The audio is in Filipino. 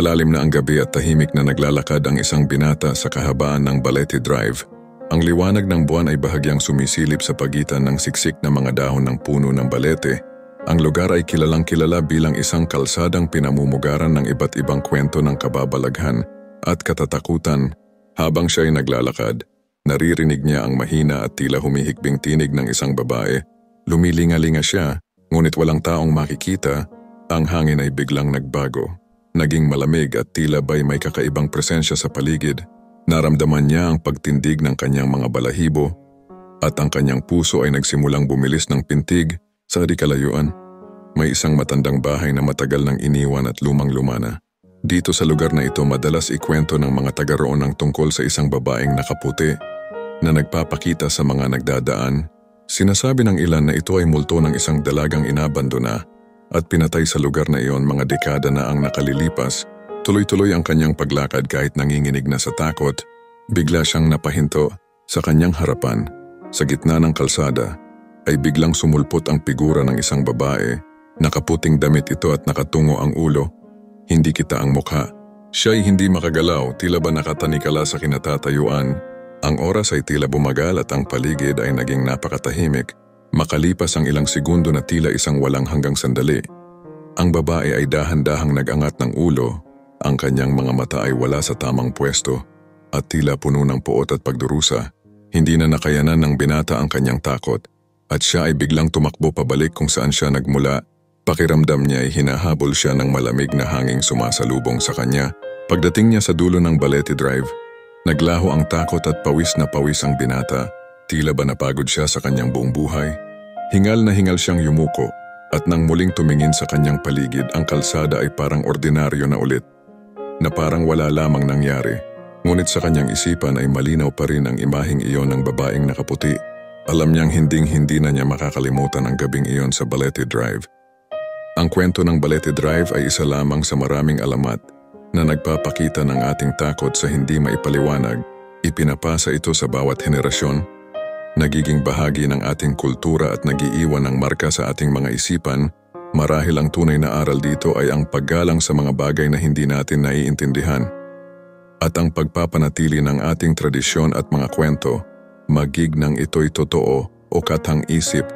Malalim na ang gabi at tahimik na naglalakad ang isang binata sa kahabaan ng Balete Drive. Ang liwanag ng buwan ay bahagyang sumisilip sa pagitan ng siksik na mga dahon ng puno ng balete. Ang lugar ay kilalang-kilala bilang isang kalsadang pinamumugaran ng iba't ibang kwento ng kababalaghan at katatakutan. Habang siya ay naglalakad, naririnig niya ang mahina at tila humihikbing tinig ng isang babae. Lumilinga-linga siya, ngunit walang taong makikita. Ang hangin ay biglang nagbago. Naging malamig at tila ba'y may kakaibang presensya sa paligid. Naramdaman niya ang pagtindig ng kanyang mga balahibo at ang kanyang puso ay nagsimulang bumilis ng pintig. Sa di kalayuan, may isang matandang bahay na matagal nang iniwan at lumang-luma na. Dito sa lugar na ito madalas ikwento ng mga taga-roon ng tungkol sa isang babaeng nakaputi na nagpapakita sa mga nagdadaan. Sinasabi ng ilan na ito ay multo ng isang dalagang inabandona at pinatay sa lugar na iyon mga dekada na ang nakalilipas. Tuloy-tuloy ang kanyang paglakad kahit nanginginig na sa takot. Bigla siyang napahinto sa kanyang harapan. Sa gitna ng kalsada ay biglang sumulpot ang figura ng isang babae. Nakaputing damit ito at nakatungo ang ulo. Hindi kita ang mukha. Siya ay hindi makagalaw, tila ba nakatanikala sa kinatatayuan. Ang oras ay tila bumagal at ang paligid ay naging napakatahimik. Makalipas ang ilang segundo na tila isang walang hanggang sandali. Ang babae ay dahan-dahang nag-angat ng ulo. Ang kanyang mga mata ay wala sa tamang pwesto at tila puno ng puot at pagdurusa. Hindi na nakayanan ng binata ang kanyang takot at siya ay biglang tumakbo pabalik kung saan siya nagmula. Pakiramdam niya ay hinahabol siya ng malamig na hanging sumasalubong sa kanya. Pagdating niya sa dulo ng Balete Drive, naglaho ang takot at pawis na pawis ang binata. Tila ba napagod siya sa kanyang buong buhay? Hingal na hingal siyang yumuko at nang muling tumingin sa kanyang paligid, ang kalsada ay parang ordinaryo na ulit. Na parang wala lamang nangyari. Ngunit sa kanyang isipan ay malinaw pa rin ang imaheng iyon ng babaeng nakaputi. Alam niyang hinding-hindi na niya makakalimutan ang gabing iyon sa Balete Drive. Ang kwento ng Balete Drive ay isa lamang sa maraming alamat na nagpapakita ng ating takot sa hindi maipaliwanag. Ipinapasa ito sa bawat henerasyon. Nagiging bahagi ng ating kultura at nagiiwan ng marka sa ating mga isipan. Marahil ang tunay na aral dito ay ang paggalang sa mga bagay na hindi natin naiintindihan at ang pagpapanatili ng ating tradisyon at mga kwento, magig nang ito'y totoo o katang-isip